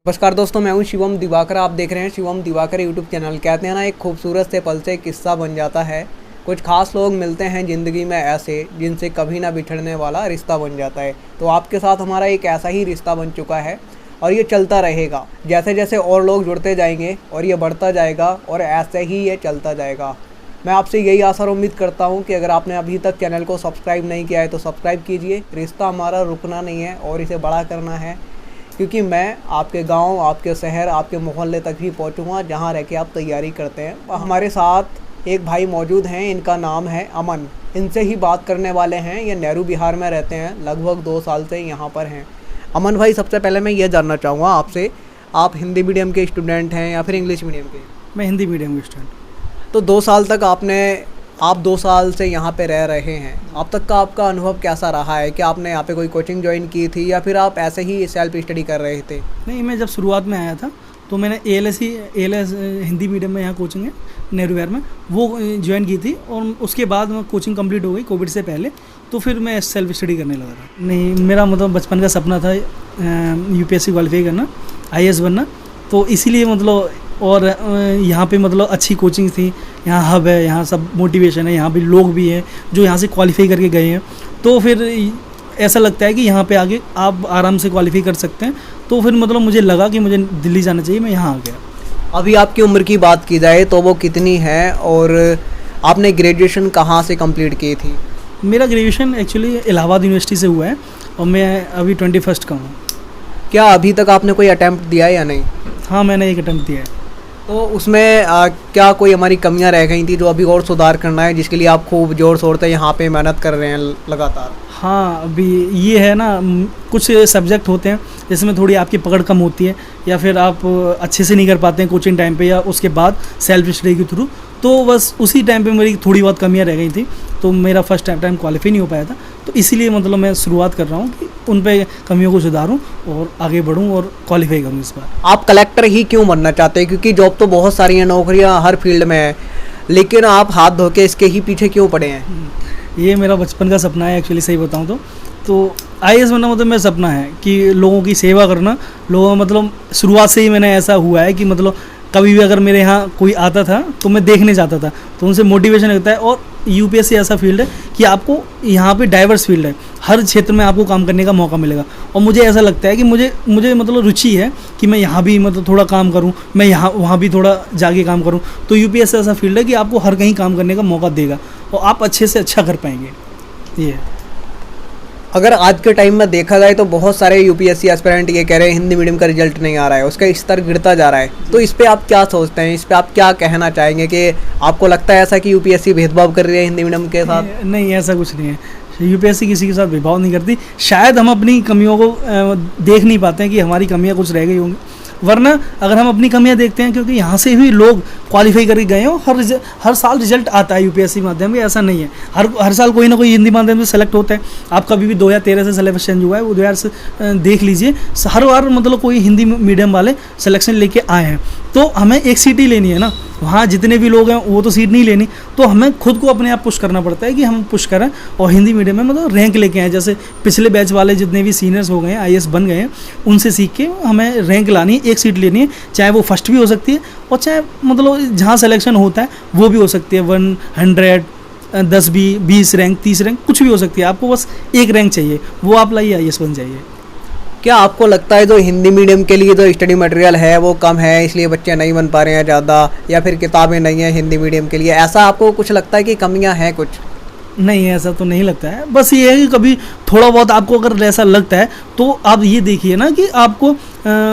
नमस्कार दोस्तों, मैं हूं शिवम दिवाकर। आप देख रहे हैं शिवम दिवाकर यूट्यूब चैनल। कहते हैं ना, एक खूबसूरत से पल से किस्सा बन जाता है। कुछ खास लोग मिलते हैं ज़िंदगी में ऐसे, जिनसे कभी ना बिछड़ने वाला रिश्ता बन जाता है। तो आपके साथ हमारा एक ऐसा ही रिश्ता बन चुका है और ये चलता रहेगा। जैसे जैसे और लोग जुड़ते जाएंगे और ये बढ़ता जाएगा और ऐसे ही ये चलता जाएगा। मैं आपसे यही आशा और उम्मीद करता हूँ कि अगर आपने अभी तक चैनल को सब्सक्राइब नहीं किया है तो सब्सक्राइब कीजिए। रिश्ता हमारा रुकना नहीं है और इसे बड़ा करना है, क्योंकि मैं आपके गांव, आपके शहर, आपके मोहल्ले तक भी पहुंचूंगा जहां रह के आप तैयारी करते हैं। हमारे साथ एक भाई मौजूद हैं, इनका नाम है अमन। इनसे ही बात करने वाले हैं। ये नेहरू बिहार में रहते हैं, लगभग 2 साल से यहाँ पर हैं। अमन भाई, सबसे पहले मैं ये जानना चाहूँगा आपसे, आप हिंदी मीडियम के स्टूडेंट हैं या फिर इंग्लिश मीडियम के? मैं हिंदी मीडियम के स्टूडेंट। तो 2 साल तक आप 2 साल से यहाँ पे रह रहे हैं। अब तक का आपका अनुभव कैसा रहा है? कि आपने यहाँ पे कोई कोचिंग ज्वाइन की थी या फिर आप ऐसे ही सेल्फ स्टडी कर रहे थे? नहीं, मैं जब शुरुआत में आया था तो मैंने ALS हिंदी मीडियम में यहाँ कोचिंग है नेहरू बिहार में, वो ज्वाइन की थी। और उसके बाद कोचिंग कंप्लीट हो गई कोविड से पहले, तो फिर मैं सेल्फ स्टडी करने लगा था। नहीं, मेरा मतलब बचपन का सपना था UPSC क्वालिफाई करना, IAS बनना। तो इसीलिए मतलब, और यहाँ पे मतलब अच्छी कोचिंग थी, यहाँ हब है, यहाँ सब मोटिवेशन है, यहाँ पे लोग भी हैं जो यहाँ से क्वालिफाई करके गए हैं। तो फिर ऐसा लगता है कि यहाँ पे आगे आप आराम से क्वालिफाई कर सकते हैं। तो फिर मतलब मुझे लगा कि मुझे दिल्ली जाना चाहिए, मैं यहाँ आ गया। अभी आपकी उम्र की बात की जाए तो वो कितनी है और आपने ग्रेजुएशन कहाँ से कंप्लीट की थी? मेरा ग्रेजुएशन एक्चुअली इलाहाबाद यूनिवर्सिटी से हुआ है और मैं अभी 21st का हूँ। क्या अभी तक आपने कोई अटैम्प्ट दिया है या नहीं? हाँ, मैंने एक अटैम्प्ट दिया है। तो उसमें क्या कोई हमारी कमियां रह गई थी जो अभी और सुधार करना है, जिसके लिए आप खूब जोर शोर से यहाँ पे मेहनत कर रहे हैं लगातार? हाँ, अभी ये है ना, कुछ सब्जेक्ट होते हैं जिसमें थोड़ी आपकी पकड़ कम होती है, या फिर आप अच्छे से नहीं कर पाते हैं कोचिंग टाइम पे या उसके बाद सेल्फ स्टडी के थ्रू। तो बस उसी टाइम पे मेरी थोड़ी बहुत कमियां रह गई थी, तो मेरा फर्स्ट टाइम क्वालिफाई नहीं हो पाया था। तो इसीलिए मतलब मैं शुरुआत कर रहा हूँ कि उन पे कमियों को सुधारूँ और आगे बढ़ूँ और क्वालिफाई करूँ इस बार। आप कलेक्टर ही क्यों बनना चाहते हैं? क्योंकि जॉब तो बहुत सारी हैं, नौकरियाँ हर फील्ड में है, लेकिन आप हाथ धो के इसके ही पीछे क्यों पड़े हैं? ये मेरा बचपन का सपना है एक्चुअली, सही बताऊँ तो IAS बनना मतलब मेरा सपना है कि लोगों की सेवा करना। लोगों मतलब शुरुआत से ही मैंने ऐसा हुआ है कि मतलब कभी भी अगर मेरे यहाँ कोई आता था तो मैं देखने जाता था, तो उनसे मोटिवेशन लगता है। और UPSC ऐसा फील्ड है कि आपको यहाँ पे डाइवर्स फील्ड है, हर क्षेत्र में आपको काम करने का मौका मिलेगा। और मुझे ऐसा लगता है कि मुझे मतलब रुचि है कि मैं यहाँ भी मतलब थोड़ा काम करूँ, मैं यहाँ वहाँ भी थोड़ा जाके काम करूँ। तो UPSC ऐसा फील्ड है कि आपको हर कहीं काम करने का मौका देगा और आप अच्छे से अच्छा कर पाएंगे। ये अगर आज के टाइम में देखा जाए तो बहुत सारे UPSC एस्पिरेंट ये कह रहे हैं हिंदी मीडियम का रिजल्ट नहीं आ रहा है, उसका स्तर गिरता जा रहा है। तो इस पे आप क्या सोचते हैं? इस पे आप क्या कहना चाहेंगे? कि आपको लगता है ऐसा कि UPSC भेदभाव कर रही है हिंदी मीडियम के साथ? नहीं, ऐसा कुछ नहीं है। UPSC किसी के साथ भेदभाव नहीं करती। शायद हम अपनी कमियों को देख नहीं पाते हैं कि हमारी कमियां कुछ रह गई होंगी, वरना अगर हम अपनी कमियां देखते हैं, क्योंकि यहाँ से भी लोग क्वालिफाई करके गए हैं और हर साल रिजल्ट आता है UPSC माध्यम से। ऐसा नहीं है, हर साल कोई ना कोई हिंदी माध्यम से सेलेक्ट होता है। आप कभी भी 2013 से सिलेबस चेंज हुआ है, वो 2000 से देख लीजिए। हर बार मतलब कोई हिंदी मीडियम वाले सिलेक्शन लेके आए हैं। तो हमें एक सीट ही लेनी है ना, वहाँ जितने भी लोग हैं वो तो सीट नहीं लेनी। तो हमें खुद को अपने आप पुश करना पड़ता है कि हम पुश करें और हिंदी मीडियम में मतलब रैंक लेके आएँ। जैसे पिछले बैच वाले जितने भी सीनियर्स हो गए हैं, IAS बन गए हैं, उनसे सीख के हमें रैंक लानी है, एक सीट लेनी है। चाहे वो फर्स्ट भी हो सकती है और चाहे मतलब जहाँ सिलेक्शन होता है वो भी हो सकती है। 100, 10 भी, 20 रैंक, 30 रैंक, कुछ भी हो सकती है। आपको बस एक रैंक चाहिए, वो आप लाइए, IAS बन जाइए। क्या आपको लगता है जो हिंदी मीडियम के लिए जो स्टडी मटेरियल है वो कम है, इसलिए बच्चे नहीं बन पा रहे हैं ज़्यादा, या फिर किताबें नहीं हैं हिंदी मीडियम के लिए? ऐसा आपको कुछ लगता है कि कमियां हैं कुछ? नहीं, ऐसा तो नहीं लगता है। बस ये है कि कभी थोड़ा बहुत आपको अगर ऐसा लगता है तो आप ये देखिए ना कि आपको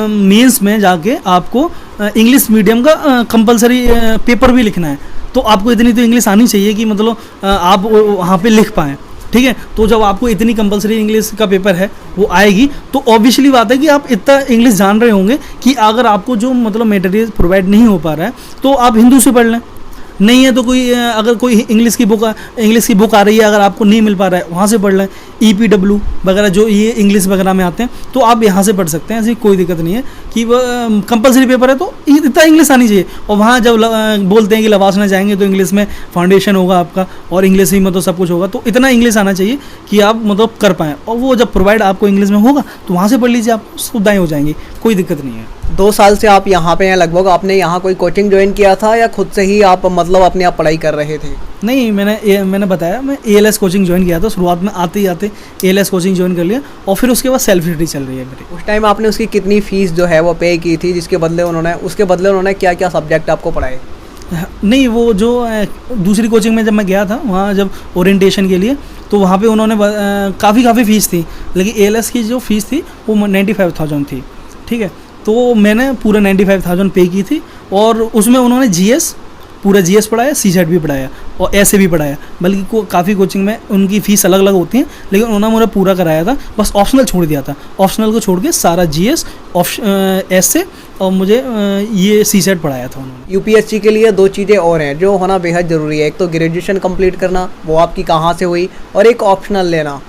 मेंस में जाके आपको इंग्लिश मीडियम का कंपलसरी पेपर भी लिखना है। तो आपको इतनी तो इंग्लिश आनी चाहिए कि मतलब आप वहाँ पे लिख पाएँ, ठीक है। तो जब आपको इतनी कंपलसरी इंग्लिश का पेपर है वो आएगी, तो ऑब्वियसली बात है कि आप इतना इंग्लिश जान रहे होंगे कि अगर आपको जो मतलब मटेरियल प्रोवाइड नहीं हो पा रहा है तो आप हिंदू से पढ़ लें। नहीं है तो अगर कोई इंग्लिश की बुक आ रही है, अगर आपको नहीं मिल पा रहा है, वहाँ से पढ़ लें। EPW वगैरह जो ये इंग्लिश वगैरह में आते हैं, तो आप यहाँ से पढ़ सकते हैं। ऐसी कोई दिक्कत नहीं है कि वह कंपलसरी पेपर है तो इतना इंग्लिश आनी चाहिए। और वहाँ जब बोलते हैं कि लवासना जाएंगे तो इंग्लिश में फाउंडेशन होगा आपका और इंग्लिश ही मतलब सब कुछ होगा, तो इतना इंग्लिश आना चाहिए कि आप मतलब कर पाएँ। और वो जब प्रोवाइड आपको इंग्लिश में होगा तो वहाँ से पढ़ लीजिए, आप सुविधाएँ हो जाएंगी, कोई दिक्कत नहीं है। 2 साल से आप यहाँ पे हैं लगभग, आपने यहाँ कोई कोचिंग ज्वाइन किया था या खुद से ही आप मतलब अपने आप पढ़ाई कर रहे थे? नहीं, मैंने बताया, मैं ALS कोचिंग ज्वाइन किया था। शुरुआत में आते ही आते ALS कोचिंग ज्वाइन कर लिया और फिर उसके बाद सेल्फ स्टडी चल रही है मेरी। उस टाइम आपने उसकी कितनी फ़ीस जो है वो पे की थी, उसके बदले उन्होंने क्या क्या सब्जेक्ट आपको पढ़ाए? नहीं, वो जो दूसरी कोचिंग में जब मैं गया था, वहाँ जब ओरिएंटेशन के लिए, तो वहाँ पे उन्होंने काफ़ी फ़ीस थी, लेकिन ALS की जो फ़ीस थी वो 95,000 थी। ठीक है, तो मैंने पूरा 95,000 पे की थी और उसमें उन्होंने GS पूरा GS पढ़ाया, CSET भी पढ़ाया और ऐसे भी पढ़ाया। बल्कि काफ़ी कोचिंग में उनकी फ़ीस अलग अलग होती है, लेकिन उन्होंने मुझे पूरा कराया था, बस ऑप्शनल छोड़ दिया था। ऑप्शनल को छोड़ के सारा GS ऐसे और मुझे ये CSET पढ़ाया था उन्होंने। UPSC के लिए 2 चीज़ें और हैं जो होना बेहद ज़रूरी है। एक तो ग्रेजुएशन कंप्लीट करना, वो आपकी कहाँ से हुई, और एक ऑप्शनल लेना।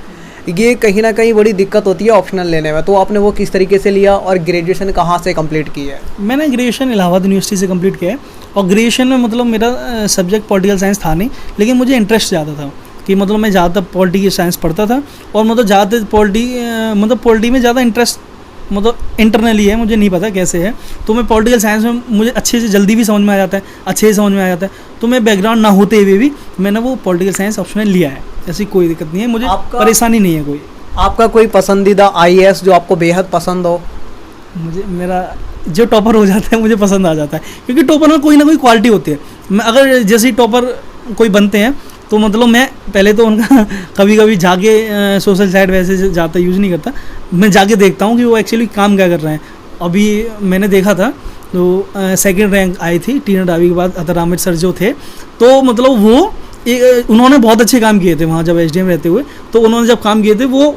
ये कहीं ना कहीं बड़ी दिक्कत होती है ऑप्शनल लेने में, तो आपने वो किस तरीके से लिया और ग्रेजुएशन कहाँ से कंप्लीट की है? मैंने ग्रेजुएशन इलाहाबाद यूनिवर्सिटी से कंप्लीट किया है और ग्रेजुएशन में मतलब मेरा सब्जेक्ट पॉलिटिकल साइंस था नहीं, लेकिन मुझे इंटरेस्ट ज़्यादा था कि मतलब मैं ज़्यादातर पॉलिटिकल साइंस पढ़ता था और मतलब ज़्यादातर पॉलिटी में ज़्यादा इंटरेस्ट मतलब इंटरनली है, मुझे नहीं पता कैसे है। तो मैं पॉलिटिकल साइंस में मुझे अच्छे से जल्दी भी समझ में आ जाता है, अच्छे से समझ में आ जाता है, तो मैं बैकग्राउंड ना होते हुए भी मैंने वो पॉलिटिकल साइंस ऑप्शन लिया है। ऐसी कोई दिक्कत नहीं है, मुझे परेशानी नहीं है कोई। आपका कोई पसंदीदा IAS जो आपको बेहद पसंद हो? मुझे मेरा जो टॉपर हो जाता है मुझे पसंद आ जाता है, क्योंकि टॉपर में कोई ना कोई क्वालिटी होती है। मैं अगर जैसे ही टॉपर कोई बनते हैं तो मतलब मैं पहले तो उनका कभी कभी जाके सोशल साइट वैसे ज़्यादा यूज़ नहीं करता, मैं जाके देखता हूँ कि वो एक्चुअली काम क्या कर रहे हैं। अभी मैंने देखा था तो सेकंड रैंक आई थी टीना डावी के बाद अतर आमिर सर जो थे, तो मतलब वो उन्होंने बहुत अच्छे काम किए थे वहाँ जब SDM रहते हुए। तो उन्होंने जब काम किए थे वो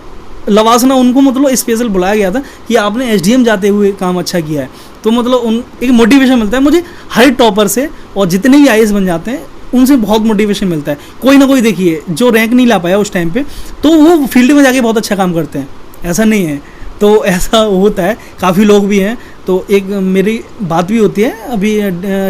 लवासना उनको मतलब स्पेशल बुलाया गया था कि आपने SDM जाते हुए काम अच्छा किया है। तो मतलब एक मोटिवेशन मिलता है मुझे हर टॉपर से, और जितने भी IAS बन जाते हैं उनसे बहुत मोटिवेशन मिलता है। कोई ना कोई देखिए जो रैंक नहीं ला पाया उस टाइम पे, तो वो फील्ड में जाके बहुत अच्छा काम करते हैं, ऐसा नहीं है। तो ऐसा होता है, काफ़ी लोग भी हैं। तो एक मेरी बात भी होती है, अभी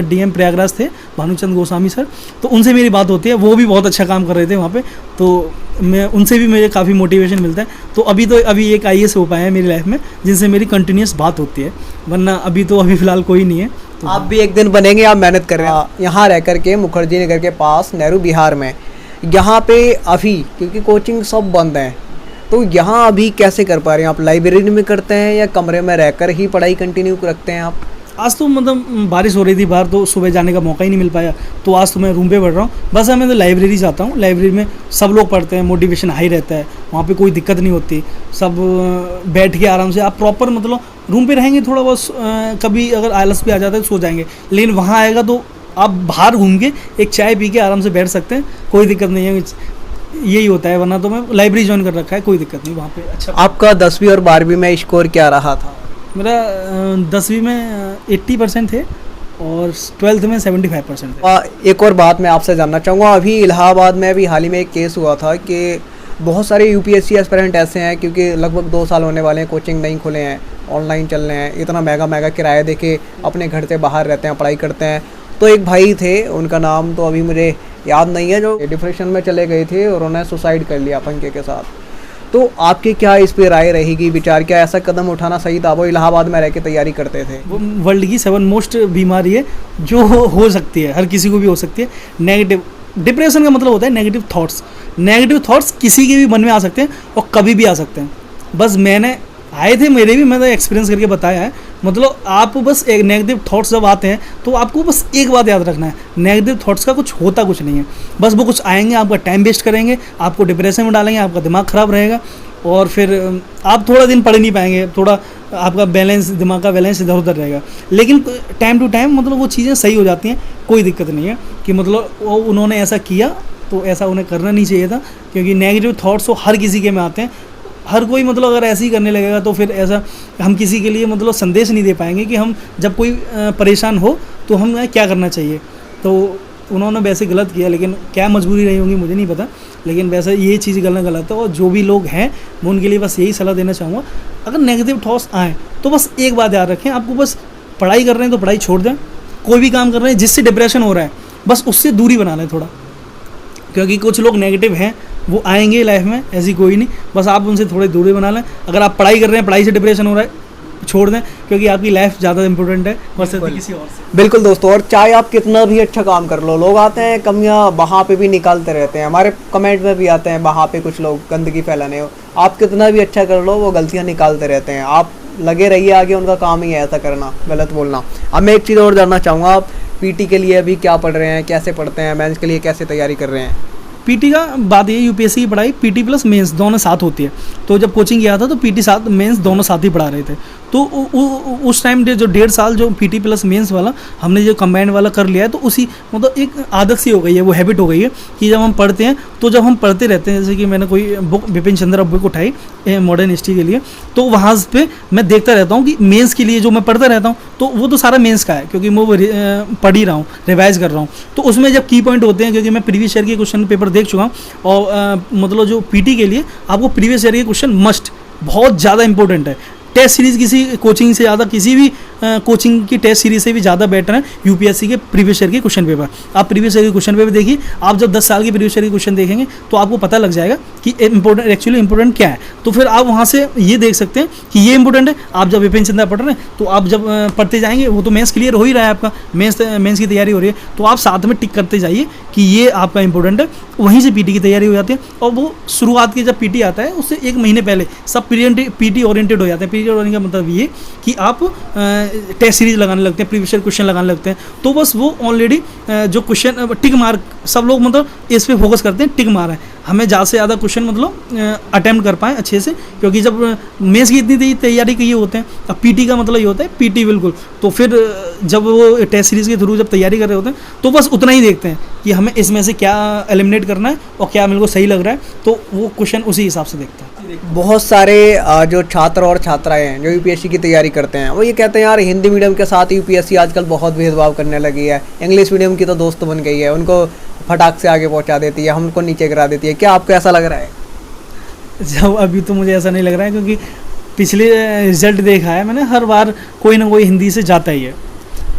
DM प्रयागराज थे भानुचंद गोस्वामी सर, तो उनसे मेरी बात होती है, वो भी बहुत अच्छा काम कर रहे थे वहाँ पे, तो मैं उनसे भी मुझे काफ़ी मोटिवेशन मिलता है। तो अभी एक IAS हो पाया है मेरी लाइफ में जिनसे मेरी कंटिन्यूस बात होती है, वरना अभी फ़िलहाल कोई नहीं है। तो आप भी एक दिन बनेंगे, आप मेहनत कर रहे हैं। यहाँ रह कर के मुखर्जी नगर के पास नेहरू बिहार में, यहाँ पे अभी क्योंकि कोचिंग सब बंद हैं, तो यहाँ अभी कैसे कर पा रहे हैं आप? लाइब्रेरी में करते हैं या कमरे में रहकर ही पढ़ाई कंटिन्यू रखते हैं आप? आज तो मतलब बारिश हो रही थी बाहर, तो सुबह जाने का मौका ही नहीं मिल पाया, तो आज तो मैं रूम पे पढ़ रहा हूँ। बस मैं तो लाइब्रेरी जाता हूँ, लाइब्रेरी में सब लोग पढ़ते हैं, मोटिवेशन हाई रहता है, वहाँ पे कोई दिक्कत नहीं होती, सब बैठ के आराम से आप प्रॉपर मतलब रूम पे रहेंगे, थोड़ा बहुत कभी अगर आलस भी आ जाता है तो सो जाएंगे, लेकिन वहाँ आएगा तो आप बाहर घूम के एक चाय पी के आराम से बैठ सकते हैं, कोई दिक्कत नहीं है, यही होता है। वरना तो मैं लाइब्रेरी ज्वाइन कर रखा है, कोई दिक्कत नहीं वहाँ पे। अच्छा, आपका 10वीं और 12वीं में स्कोर क्या रहा था? मेरा 10वीं में 80% थे और 12th में 75% थे। एक और बात मैं आपसे जानना चाहूँगा, अभी इलाहाबाद में अभी हाल ही में एक केस हुआ था कि बहुत सारे UPSC एस्पिरेंट ऐसे हैं, क्योंकि लगभग 2 साल होने वाले हैं, कोचिंग नहीं खुले हैं, ऑनलाइन चल रहे हैं, इतना महंगा किराया दे के अपने घर से बाहर रहते हैं, पढ़ाई करते हैं। तो एक भाई थे, उनका नाम तो अभी मुझे याद नहीं है, जो डिप्रेशन में चले गए थे और उन्होंने सुसाइड कर लिया पंखे के साथ। तो आपकी क्या इस पर राय रहेगी, विचार, क्या ऐसा कदम उठाना सही था? वो इलाहाबाद में रह के तैयारी करते थे। वो वर्ल्ड की 7 मोस्ट बीमारी है जो हो सकती है, हर किसी को भी हो सकती है। नेगेटिव डिप्रेशन का मतलब होता है नेगेटिव थॉट्स। नेगेटिव थॉट्स किसी के भी मन में आ सकते हैं और कभी भी आ सकते हैं। बस मैंने आए थे, मेरे भी मैंने एक्सपीरियंस करके बताया है। मतलब आप बस एक नेगेटिव थॉट्स जब आते हैं तो आपको बस एक बात याद रखना है, नेगेटिव थॉट्स का कुछ होता कुछ नहीं है। बस वो कुछ आएंगे, आपका टाइम वेस्ट करेंगे, आपको डिप्रेशन में डालेंगे, आपका दिमाग ख़राब रहेगा और फिर आप थोड़ा दिन पढ़ नहीं पाएंगे, थोड़ा आपका बैलेंस, दिमाग का बैलेंस इधर उधर रहेगा। लेकिन टाइम टू टाइम मतलब वो चीज़ें सही हो जाती हैं, कोई दिक्कत नहीं है कि मतलब वो उन्होंने ऐसा किया तो ऐसा उन्हें करना नहीं चाहिए था, क्योंकि नेगेटिव थॉट्स तो हर किसी के में आते हैं। हर कोई मतलब अगर ऐसे ही करने लगेगा तो फिर ऐसा हम किसी के लिए मतलब संदेश नहीं दे पाएंगे कि हम जब कोई परेशान हो तो हम क्या करना चाहिए। तो उन्होंने वैसे गलत किया, लेकिन क्या मजबूरी रही होंगी मुझे नहीं पता, लेकिन वैसे ये चीज़ गलत है। और जो भी लोग हैं मैं उनके लिए बस यही सलाह देना चाहूँगा, अगर नेगेटिव थॉट्स आएँ तो बस एक बात याद रखें, आपको बस पढ़ाई कर रहे हैं तो पढ़ाई छोड़ दें, कोई भी काम कर रहे हैं जिससे डिप्रेशन हो रहा है बस उससे दूरी बना लें थोड़ा, क्योंकि कुछ लोग नेगेटिव हैं वो आएंगे लाइफ में, ऐसी कोई नहीं, बस आप उनसे थोड़ी दूरी बना लें। अगर आप पढ़ाई कर रहे हैं, पढ़ाई से डिप्रेशन हो रहा है, छोड़ दें, क्योंकि आपकी लाइफ ज़्यादा इंपॉर्टेंट है वैसे किसी और से। बिल्कुल दोस्तों, और चाहे आप कितना भी अच्छा काम कर लो, लोग आते हैं कमियां वहाँ पे भी निकालते रहते हैं, हमारे कमेंट में भी आते हैं वहाँ पे कुछ लोग गंदगी फैलाने हो, आप कितना भी अच्छा कर लो वो गलतियाँ निकालते रहते हैं। आप लगे रहिए आगे, उनका काम ही है ऐसा करना, गलत बोलना। अब मैं एक चीज़ और जानना चाहूँगा, आप पीटी के लिए अभी क्या पढ़ रहे हैं, कैसे पढ़ते हैं, मेंस के लिए कैसे तैयारी कर रहे हैं? पीटी का बात ये, यूपीएससी की पढ़ाई पीटी प्लस मेंस दोनों साथ होती है। तो जब कोचिंग किया था तो पीटी साथ मेंस दोनों साथ ही पढ़ा रहे थे। तो उस टाइम जो 1.5 साल जो पीटी प्लस मेंस वाला हमने जो कंबाइंड वाला कर लिया है, तो उसी मतलब एक आदत सी हो गई है, वो हैबिट हो गई है कि जब हम पढ़ते हैं तो जब हम पढ़ते रहते हैं, जैसे कि मैंने कोई बुक बिपिन चंद्र बुक उठाई मॉडर्न हिस्ट्री के लिए, तो वहाँ पे मैं देखता रहता हूँ कि मेंस के लिए जो मैं पढ़ता रहता हूँ तो वो तो सारा मेंस का है, क्योंकि मैं वो पढ़ ही रहा हूँ, रिवाइज कर रहा हूँ। तो उसमें जब की पॉइंट होते हैं, क्योंकि मैं प्रीवियस ईयर के क्वेश्चन पेपर देख चुका हूँ, और मतलब जो पीटी के लिए आपको प्रीवियस ईयर के क्वेश्चन मस्ट बहुत ज़्यादा इंपॉर्टेंट है। टेस्ट सीरीज़ किसी कोचिंग से ज़्यादा, किसी भी कोचिंग की टेस्ट सीरीज से भी ज़्यादा बेटर है यूपीएससी के प्रीवियस ईयर के क्वेश्चन पेपर। आप प्रीवियस ईयर के क्वेश्चन पेपर देखिए, आप जब 10 साल के प्रीवियस ईयर के क्वेश्चन देखेंगे तो आपको पता लग जाएगा कि एक्चुअली इंपॉर्टेंट क्या है। तो फिर आप वहाँ से ये देख सकते हैं कि ये इंपॉर्टेंट है। आप जब विपिन चंद्रा पढ़ रहे हैं तो आप जब पढ़ते जाएंगे, वो तो मेंस क्लियर हो ही रहा है, आपका मेंस की तैयारी हो रही है, तो आप साथ में टिक करते जाइए कि ये आपका इंपॉर्टेंट है। वहीं से पीटी की तैयारी हो जाती है, और वो शुरुआत की जब पीटी आता है उससे 1 महीने पहले सब पीटी ओरिएंटेड हो जाते हैं। पीटी ओरिएंटेड का मतलब ये कि आप टेस्ट सीरीज लगाने लगते हैं, प्रीवियस ईयर क्वेश्चन लगाने लगते हैं, तो बस वो ऑलरेडी जो क्वेश्चन टिक मार्क, सब लोग मतलब इस पे फोकस करते हैं, टिक मार है, हमें ज़्यादा से ज़्यादा क्वेश्चन मतलब अटेम्प्ट कर पाएँ अच्छे से, क्योंकि जब मेंस की इतनी तैयारी के ये होते हैं, अब पीटी का मतलब ये होता है पीटी बिल्कुल। तो फिर जब वो टेस्ट सीरीज़ के थ्रू जब तैयारी कर रहे होते हैं तो बस उतना ही देखते हैं कि हमें इसमें से क्या एलिमिनेट करना है और क्या मेरे को सही लग रहा है, तो वो क्वेश्चन उसी हिसाब से देखते हैं। बहुत सारे जो छात्र और छात्राएं हैं जो यूपीएससी की तैयारी करते हैं, वो ये कहते हैं यार हिंदी मीडियम के साथ यूपीएससी आजकल बहुत भेदभाव करने लगी है, इंग्लिश मीडियम की तो दोस्त बन गई है, उनको फटाक से आगे पहुंचा देती है, हमको नीचे गिरा देती है। क्या आपको ऐसा लग रहा है? जब अभी तो मुझे ऐसा नहीं लग रहा है, क्योंकि पिछले रिजल्ट देखा है मैंने, हर बार कोई ना कोई हिंदी से जाता ही है।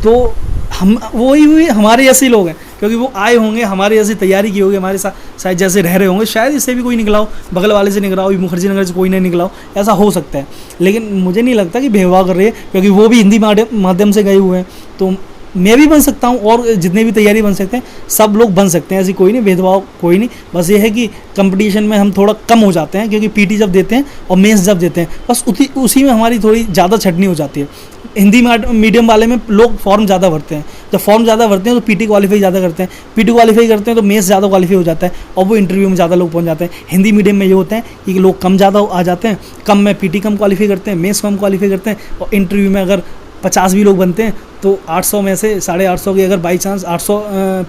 तो हम वही हमारे जैसे लोग हैं, क्योंकि वो आए होंगे, हमारे जैसी तैयारी की होगी, हमारे साथ शायद जैसे रह रहे होंगे, शायद इससे भी कोई निकला हो, बगल वाले से निकला हो, मुखर्जी नगर से कोई नहीं निकला हो, ऐसा हो सकता है। लेकिन मुझे नहीं लगता कि भेदभाव कर रही है, क्योंकि वो भी हिंदी माध्यम से गए हुए हैं, तो मैं भी बन सकता हूँ, और जितने भी तैयारी बन सकते हैं सब लोग बन सकते हैं, ऐसी कोई नहीं, भेदभाव कोई नहीं। बस ये है कि कंपटीशन में हम थोड़ा कम हो जाते हैं, क्योंकि पीटी जब देते हैं और मेंस जब देते हैं, बस उसी में हमारी थोड़ी ज़्यादा छटनी हो जाती है। हिंदी मीडियम वाले में लोग फॉर्म ज़्यादा भरते हैं, जब फॉर्म ज़्यादा भरते हैं तो पीटी क्वालीफाई ज़्यादा करते हैं, पीटी क्वालीफाई करते हैं तो मेंस ज़्यादा क्वालीफाई हो जाता है, और वो इंटरव्यू में ज़्यादा लोग पहुंच जाते हैं। हिंदी मीडियम में ये होता है कि लोग कम ज़्यादा आ जाते हैं, कम में पीटी कम क्वालीफाई करते हैं, मेंस कम क्वालीफाई करते हैं, और इंटरव्यू में अगर 50 भी लोग बनते हैं तो 800 में से 850 की अगर बाई चांस 800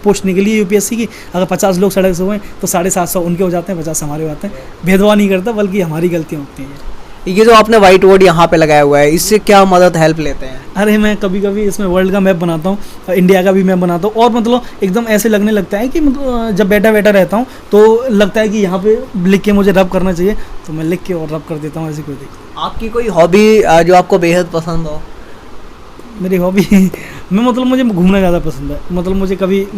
पोस्ट निकली है यूपीएससी की, अगर 50 लोग सड़क से हुए तो 750 उनके हो जाते हैं, 50 हमारे हो जाते हैं। भेदभाव नहीं करता, बल्कि हमारी गलतियाँ होती हैं। ये जो आपने वाइट बोर्ड यहाँ पे लगाया हुआ है, इससे क्या मदद हेल्प लेते हैं? अरे मैं कभी कभी इसमें वर्ल्ड का मैप बनाता हूँ, इंडिया का भी मैप बनाता हूँ, और मतलब एकदम ऐसे लगने लगता है कि मतलब जब बैठा रहता हूँ तो लगता है कि यहाँ पे लिख के मुझे रब करना चाहिए, तो मैं लिख के और रब कर देता हूँ। ऐसी कोई दिक्कत। आपकी कोई हॉबी जो आपको बेहद पसंद हो? मेरी हॉबी मतलब मुझे घूमना ज़्यादा पसंद है। मतलब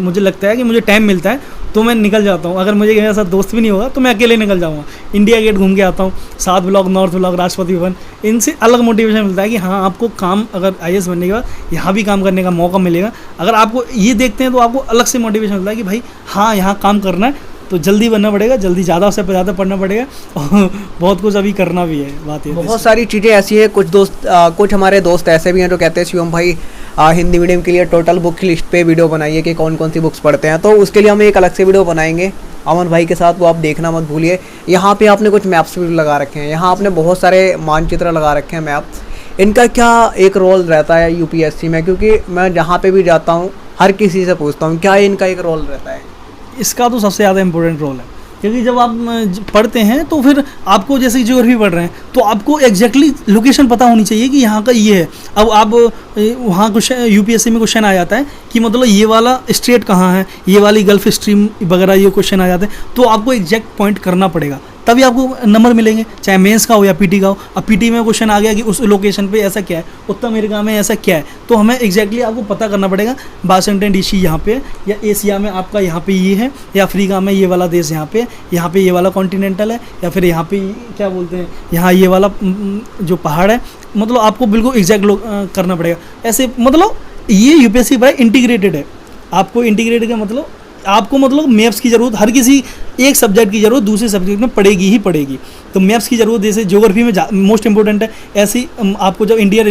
मुझे लगता है कि मुझे टाइम मिलता है तो मैं निकल जाता हूँ। अगर मुझे मेरे साथ दोस्त भी नहीं होगा तो मैं अकेले निकल जाऊँगा, इंडिया गेट घूम के आता हूँ, 7 block, north block, Rashtrapati Bhavan. इनसे अलग मोटिवेशन मिलता है कि हाँ, आपको काम, अगर IAS बनने के बाद यहाँ भी काम करने का मौका मिलेगा। अगर आपको ये देखते हैं तो आपको अलग से मोटिवेशन मिलता है कि भाई हाँ, यहाँ काम करना है, तो जल्दी बनना पड़ेगा, जल्दी ज़्यादा से ज़्यादा पढ़ना पड़ेगा, और बहुत कुछ अभी करना भी है। बात ये बहुत सारी चीज़ें ऐसी है। कुछ हमारे दोस्त ऐसे भी हैं जो कहते हैं शिवम भाई हिंदी मीडियम के लिए टोटल बुक लिस्ट पे वीडियो बनाइए कि कौन कौन सी बुक्स पढ़ते हैं, तो उसके लिए हम एक अलग से वीडियो बनाएंगे अमन भाई के साथ, वो आप देखना मत भूलिए। यहाँ पे आपने कुछ मैप्स भी लगा रखे हैं, यहाँ आपने बहुत सारे मानचित्र लगा रखे हैं, मैप। इनका क्या एक रोल रहता है यूपीएससी में? क्योंकि मैं जहाँ पे भी जाता हूँ हर किसी से पूछता हूँ, क्या इनका एक रोल रहता है? इसका तो सबसे ज़्यादा इम्पोर्टेंट रोल है, क्योंकि जब आप पढ़ते हैं तो फिर आपको, जैसे ज्योग्राफी पढ़ रहे हैं तो आपको एग्जैक्टली लोकेशन पता होनी चाहिए कि यहाँ का ये है। अब आप वहाँ क्वेश्चन, यूपीएससी में क्वेश्चन आ जाता है कि मतलब ये वाला स्टेट कहाँ है, ये वाली गल्फ स्ट्रीम वगैरह, ये क्वेश्चन आ जाते हैं, तो आपको एग्जैक्ट पॉइंट करना पड़ेगा तभी आपको नंबर मिलेंगे, चाहे मेंस का हो या पीटी का हो। अब पीटी में क्वेश्चन आ गया कि उस लोकेशन पे ऐसा क्या है, उत्तर अमेरिका में ऐसा क्या है, तो हमें एग्जैक्टली आपको पता करना पड़ेगा वाशिंगटन डीसी यहाँ पे है, या एशिया में आपका यहाँ पे ये है, या अफ्रीका में ये वाला देश यहाँ पे है, यहाँ पे ये वाला कॉन्टिनेंटल है, या फिर यहाँ पे क्या बोलते हैं, यहाँ ये वाला जो पहाड़ है, मतलब आपको बिल्कुल एग्जैक्ट करना पड़ेगा। ऐसे मतलब ये यूपीएससी बड़ा इंटीग्रेटेड है। आपको इंटीग्रेटेड का मतलब आपको मतलब मैप्स की ज़रूरत, हर किसी एक सब्जेक्ट की ज़रूरत दूसरे सब्जेक्ट में पड़ेगी ही पड़ेगी। तो मैप्स की ज़रूरत जैसे ज्योग्राफी में मोस्ट इंपॉर्टेंट है, ऐसी आपको जब इंडिया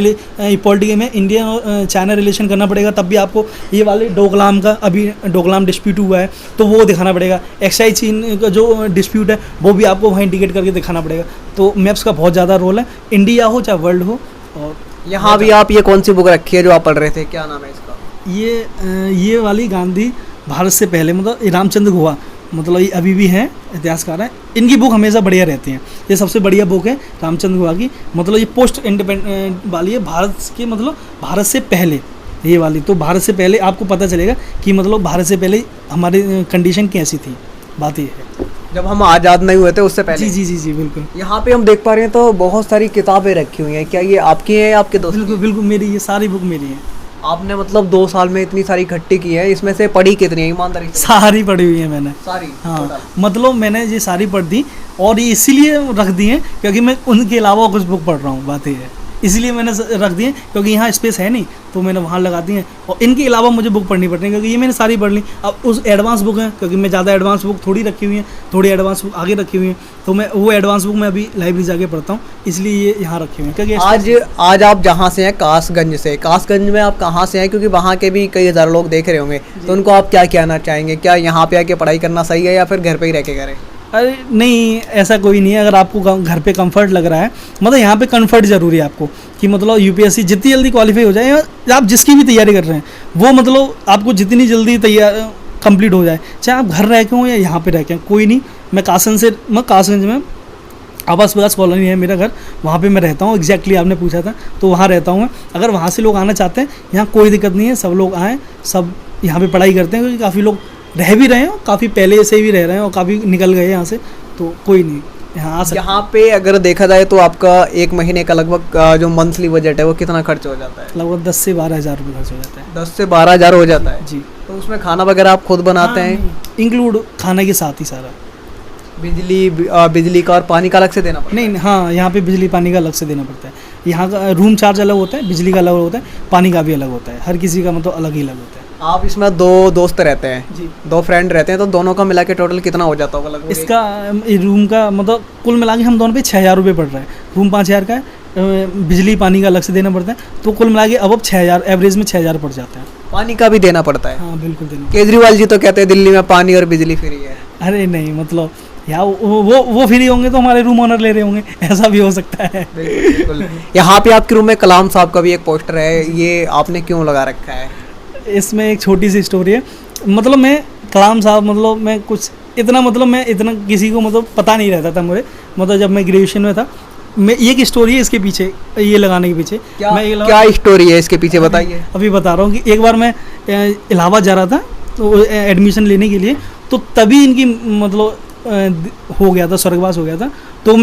पॉलिटिक्स में इंडिया और चाइना रिलेशन करना पड़ेगा, तब भी आपको ये वाले डोकलाम का, अभी डोकलाम डिस्प्यूट हुआ है तो वो दिखाना पड़ेगा। एक्साई चीन का जो डिस्प्यूट है वो भी आपको वहाँ इंडिकेट करके दिखाना पड़ेगा। तो मैप्स का बहुत ज़्यादा रोल है, इंडिया हो चाहे वर्ल्ड हो। और यहाँ भी आप ये कौन सी बुक रखी है जो आप पढ़ रहे थे, क्या नाम है इसका? ये वाली गांधी भारत से पहले, मतलब रामचंद्र गुहा, मतलब ये अभी भी हैं, इतिहासकार हैं, इनकी बुक हमेशा बढ़िया रहती हैं। ये सबसे बढ़िया बुक है रामचंद्र गुहा की, मतलब ये पोस्ट इंडिपेंडेंट वाली है, भारत के मतलब भारत से पहले ये वाली। तो भारत से पहले आपको पता चलेगा कि मतलब भारत से पहले हमारी कंडीशन कैसी थी, बात ये है। जब हम आज़ाद नहीं हुए थे उससे पहले। जी बिल्कुल। यहाँ पे हम देख पा रहे हैं तो बहुत सारी किताबें रखी हुई हैं, क्या ये आपकी हैं या आपके दोस्त? बिल्कुल बिल्कुल मेरी, ये सारी बुक मेरी है। आपने मतलब 2 साल में इतनी सारी इकट्ठी की है, इसमें से पढ़ी कितनी है ईमानदारी से? सारी पढ़ी हुई है मैंने, सारी? हाँ, मतलब मैंने ये सारी पढ़ दी, और ये इसीलिए रख दी है क्योंकि मैं उनके अलावा कुछ बुक पढ़ रहा हूँ, बात ये है, इसलिए मैंने रख दी है, क्योंकि यहाँ स्पेस है नहीं तो मैंने वहाँ लगा दी है। और इनके अलावा मुझे बुक पढ़नी पड़ती है क्योंकि ये मैंने सारी पढ़ ली। अब उस एडवांस बुक है, क्योंकि मैं ज़्यादा एडवांस बुक थोड़ी रखी हुई है, थोड़ी एडवांस बुक आगे रखी हुई है, तो मैं वो एडवांस बुक मैं अभी लाइब्रेरी जाके पढ़ता हूँ, इसलिए ये यहाँ रखी हुई है। क्योंकि आज आप जहाँ से हैं, कासगंज से, कासगंज में आप कहाँ से हैं? क्योंकि वहाँ के भी कई हज़ार लोग देख रहे होंगे, तो उनको आप क्या कहना चाहेंगे? क्या यहाँ पे आके पढ़ाई करना सही है या फिर घर पे ही रह के करें? अरे नहीं, ऐसा कोई नहीं है। अगर आपको घर पे कंफर्ट लग रहा है, मतलब यहाँ पे कंफर्ट ज़रूरी है आपको, कि मतलब यूपीएससी जितनी जल्दी क्वालिफाई हो जाए, आप जिसकी भी तैयारी कर रहे हैं वो मतलब आपको जितनी जल्दी तैयार कंप्लीट हो जाए, चाहे आप घर रह के हो या यहाँ पे रह के, कोई नहीं। मैं कासगंज में आवास विकास कॉलोनी है मेरा घर, वहाँ पे मैं रहता हूँ। एग्जैक्टली आपने पूछा था, तो वहाँ रहता हूँ मैं। अगर वहाँ से लोग आना चाहते हैं, यहाँ कोई दिक्कत नहीं है, सब लोग आएँ, सब यहाँ पे पढ़ाई करते हैं, क्योंकि काफ़ी लोग रह भी रहे हैं, काफ़ी पहले से भी रह रहे हैं और काफ़ी निकल गए यहाँ से, तो कोई नहीं यहाँ आ सकते। यहाँ पे अगर देखा जाए तो आपका 1 महीने का लगभग जो मंथली बजट है वो कितना खर्च हो जाता है? लगभग 10 से 12 हज़ार रुपये खर्च हो जाता है। 10 से 12 हज़ार हो जाता है जी। तो उसमें खाना वगैरह आप खुद बनाते हैं? इंक्लूड खाने के साथ ही सारा। बिजली का और पानी का अलग से देना पड़ता है? नहीं, हाँ, यहाँ पे बिजली पानी का अलग से देना पड़ता है। यहाँ का रूम चार्ज अलग होता है, बिजली का अलग होता है, पानी का भी अलग होता है, हर किसी का मतलब अलग ही अलग होता है। आप इसमें 2 दोस्त रहते हैं जी, 2 फ्रेंड रहते हैं, तो दोनों का मिला के टोटल कितना हो जाता होगा लगभग? इसका रूम का मतलब कुल मिला के हम दोनों पे 6,000 रुपये पड़ रहा है। रूम 5,000 का है, बिजली पानी का अलग से देना पड़ता है, तो कुल मिला के अब 6,000 एवरेज में 6,000 पड़ जाता है। पानी का भी देना पड़ता है? हाँ बिल्कुल देना। केजरीवाल जी तो कहते हैं दिल्ली में पानी और बिजली फ्री है। अरे नहीं, मतलब यहाँ वो फ्री होंगे तो हमारे रूम ऑनर ले रहे होंगे, ऐसा भी हो सकता है। बिल्कुल। यहाँ पे आपके रूम में कलाम साहब का भी एक पोस्टर है, ये आपने क्यों लगा रखा है? इसमें एक छोटी सी स्टोरी है। मतलब मैं कलाम साहब, मतलब मैं कुछ इतना, मतलब मैं इतना किसी को मतलब पता नहीं रहता था मुझे, मतलब जब मैं ग्रेजुएशन में था। मैं ये एक स्टोरी है इसके पीछे, ये लगाने के पीछे। क्या स्टोरी है इसके पीछे, बताइए। अभी बता रहा हूँ कि एक बार मैं इलाहाबाद जा रहा था तो एडमिशन लेने के लिए, तो तभी इनकी मतलब हो गया था, स्वर्गवास हो गया था। तो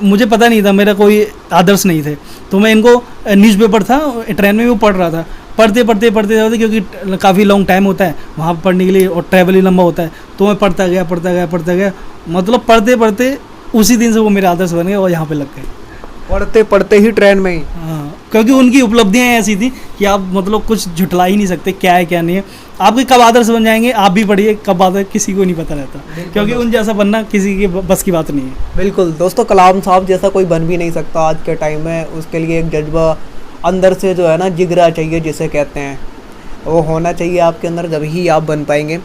मुझे पता नहीं था, मेरा कोई आदर्श नहीं थे, तो मैं इनको न्यूज़पेपर था, ट्रेन में भी पढ़ रहा था, पढ़ते क्योंकि काफ़ी लॉन्ग टाइम होता है वहाँ पढ़ने के लिए और ट्रैवल ही लंबा होता है, तो मैं पढ़ता गया, मतलब पढ़ते उसी दिन से वो मेरे आदर्श बन गए और यहाँ पे लग गए। पढ़ते ही ट्रेन में ही? हाँ, क्योंकि उनकी उपलब्धियाँ ऐसी थी कि आप मतलब कुछ झुटला ही नहीं सकते, क्या है क्या नहीं है। आपके कब आदर्श बन जाएंगे, आप भी पढ़िए, कब आदर्श किसी को नहीं पता रहता, क्योंकि उन जैसा बनना किसी के बस की बात नहीं है। बिल्कुल दोस्तों, कलाम साहब जैसा कोई बन भी नहीं सकता आज के टाइम में। उसके लिए एक जज्बा अंदर से जो है ना, जिगरा चाहिए जिसे कहते हैं, वो होना चाहिए आपके अंदर, जब ही आप बन पाएंगे।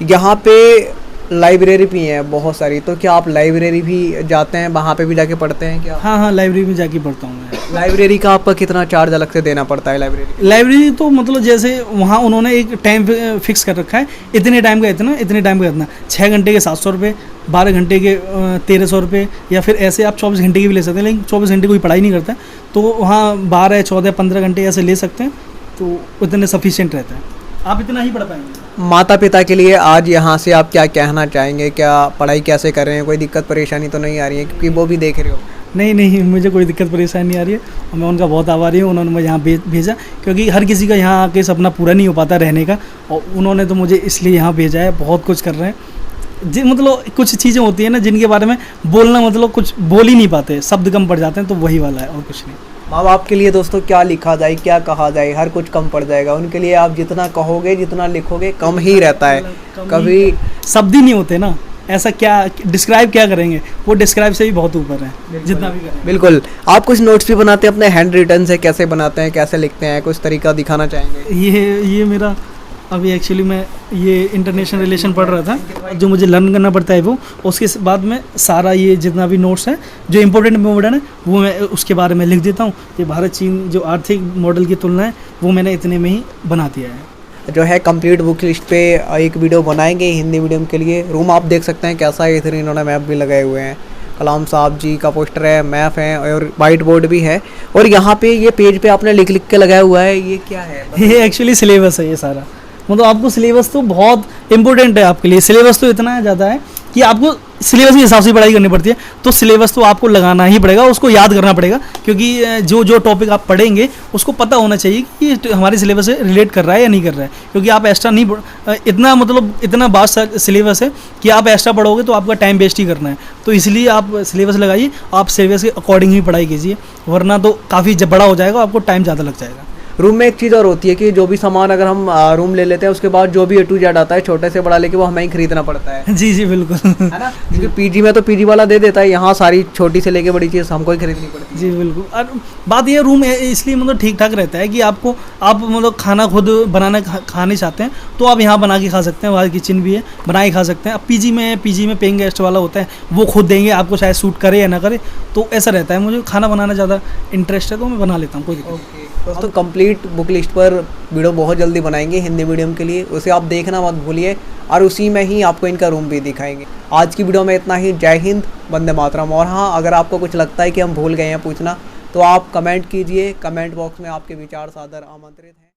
यहाँ पे लाइब्रेरी भी है बहुत सारी, तो क्या आप लाइब्रेरी भी जाते हैं, वहाँ पे भी जाके पढ़ते हैं क्या? हाँ, लाइब्रेरी में जाके पढ़ता हूँ मैं। लाइब्रेरी का आपका कितना चार्ज अलग से देना पड़ता है? लाइब्रेरी तो मतलब जैसे वहाँ उन्होंने एक टाइम फिक्स कर रखा है, इतने टाइम का इतना, इतने टाइम का इतना। 6 घंटे के 700 रुपये, 12 घंटे के 1,300 रुपये, या फिर ऐसे आप 24 घंटे की भी ले सकते हैं, लेकिन 24 घंटे कोई पढ़ाई नहीं करता, तो वहाँ 12, 14, 15 घंटे ऐसे ले सकते हैं, तो उतने सफिशिएंट रहता है। आप इतना ही पढ़ पाएंगे। माता पिता के लिए आज यहाँ से आप क्या कहना चाहेंगे? क्या पढ़ाई कैसे कर रहे हैं? कोई दिक्कत परेशानी तो नहीं आ रही है, क्योंकि वो भी देख रहे हो। नहीं नहीं, मुझे कोई दिक्कत परेशानी नहीं आ रही है और मैं उनका बहुत आभारी हूँ। उन्होंने मुझे यहाँ भेजा, क्योंकि हर किसी का यहाँ आके सपना पूरा नहीं हो पाता रहने का, और उन्होंने तो मुझे इसलिए यहाँ भेजा है। बहुत कुछ कर रहे हैं जी, मतलब कुछ चीज़ें होती हैं ना जिनके बारे में बोलना, मतलब कुछ बोल ही नहीं पाते, शब्द कम पड़ जाते हैं, तो वही वाला है और कुछ नहीं। माँ बाप के लिए दोस्तों क्या लिखा जाए, क्या कहा जाए, हर कुछ कम पड़ जाएगा उनके लिए। आप जितना कहोगे, जितना लिखोगे, कम ही रहता है। कभी शब्द ही नहीं होते ना, ऐसा क्या डिस्क्राइब क्या करेंगे, वो डिस्क्राइब से भी बहुत ऊपर है जितना भी करें। बिल्कुल। आप कुछ नोट्स भी बनाते हैं अपने हैंड रिटन से? कैसे बनाते हैं, कैसे लिखते हैं, कुछ तरीका दिखाना चाहेंगे? ये मेरा अभी एक्चुअली मैं ये इंटरनेशनल रिलेशन पढ़ रहा था, जो मुझे लर्न करना पड़ता है वो, उसके बाद में सारा ये जितना भी नोट्स है जो इम्पोर्टेंट है वो मैं उसके बारे में लिख देता हूँ। ये भारत चीन जो आर्थिक मॉडल की तुलना है वो मैंने इतने में ही बना दिया है। जो है कंप्लीट बुक लिस्ट पे एक वीडियो बनाएंगे हिंदी मीडियम के लिए। रूम आप देख सकते हैं कैसा है, इधर इन्होंने मैप भी लगाए हुए हैं, कलाम साहब जी का पोस्टर है, मैप है और वाइट बोर्ड भी है। और यहाँ पे ये पेज पे आपने लिख लिख के लगाया हुआ है, ये क्या है? ये एक्चुअली सिलेबस है ये सारा। मतलब आपको सिलेबस तो बहुत इंपॉर्टेंट है आपके लिए। सिलेबस तो इतना ज़्यादा है कि आपको सिलेबस के हिसाब से पढ़ाई करनी पड़ती है, तो सिलेबस तो आपको लगाना ही पड़ेगा, उसको याद करना पड़ेगा, क्योंकि जो टॉपिक आप पढ़ेंगे उसको पता होना चाहिए कि ये हमारे सिलेबस से रिलेट कर रहा है या नहीं कर रहा है। क्योंकि आप एक्स्ट्रा नहीं इतना, मतलब इतना वास्ट सिलेबस है कि आप एक्स्ट्रा पढ़ोगे तो आपका टाइम वेस्ट ही करना है। तो इसलिए आप सिलेबस लगाइए, आप सिलेबस के अकॉर्डिंग ही पढ़ाई कीजिए, वरना तो काफ़ी बड़ा हो जाएगा, आपको टाइम ज़्यादा लग जाएगा। रूम में एक चीज़ और होती है कि जो भी सामान अगर हम रूम ले लेते हैं, उसके बाद जो भी A to Z आता है, छोटे से बड़ा लेके, वो हमें ही खरीदना पड़ता है। जी जी बिल्कुल, है ना? क्योंकि पीजी में तो पीजी वाला दे देता है, यहाँ सारी छोटी से लेके बड़ी चीज़ हमको ही खरीदनी पड़ती है। जी बिल्कुल। और बात ये रूम इसलिए मतलब ठीक ठाक रहता है कि आप मतलब खाना खुद बनाना खाने चाहते हैं तो आप यहाँ बना के खा सकते हैं, वहाँ किचन भी है, बना के खा सकते हैं। अब पीजी में पेइंग गेस्ट वाला होता है, वो खुद देंगे आपको, चाहे सूट करे या ना करे, तो ऐसा रहता है। मुझे खाना बनाना ज़्यादा इंटरेस्ट है तो मैं बना लेता हूँ, कोई दिक्कत नहीं। दोस्तों कंप्लीट बुक लिस्ट पर वीडियो बहुत जल्दी बनाएंगे हिंदी मीडियम के लिए, उसे आप देखना मत भूलिए, और उसी में ही आपको इनका रूम भी दिखाएंगे। आज की वीडियो में इतना ही। जय हिंद, वंदे मातरम। और हाँ, अगर आपको कुछ लगता है कि हम भूल गए हैं पूछना, तो आप कमेंट कीजिए, कमेंट बॉक्स में आपके विचार सादर आमंत्रित हैं।